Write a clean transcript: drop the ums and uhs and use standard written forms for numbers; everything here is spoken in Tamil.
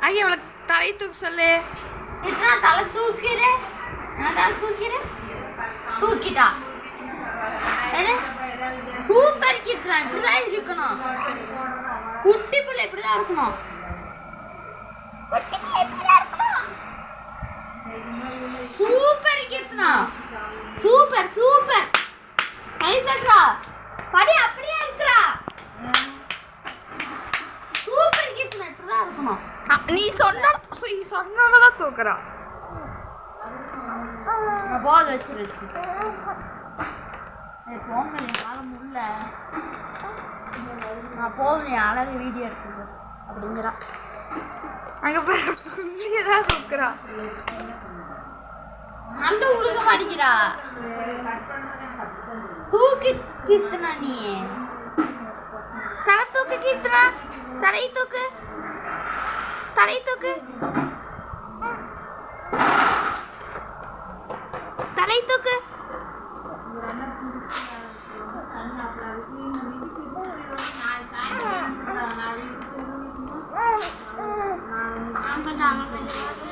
ஐயா அவளை தலை தூக்க சொல்லு. நான் தலை தூக்கிறேன். நான் தலை தூக்கிறேன். தூக்கிட்டா. சூப்பர் கிட்ஸ் இப்படிதான் இருக்கணும். குட்டி பிள்ளை இப்படிதான் இருக்கணும். சூப்பர் கிட்ஸ்னா சூப்பர் சூப்பர். கை தட்டா படி அப்படியே இருக்கிறா. சூப்பர் கிட்ஸ்னா இப்படிதான் இருக்கணும். நீ சொன்னதான் தூக்குறா. போத வச்சு போங்க என்னால் முடியல. நான் போதும் என் அழகு வீடியோ எடுத்துது அப்படிங்கிறா. அங்கே தான் தூக்குறா. நல்ல உழுக மாட்டேங்கிறா. தூக்கி கீர்த்தனா நீ தலை தூக்கு. கீர்த்தனா தலை தூக்கு. தலை தூக்கு. தலை தூக்கு. ஆமாம்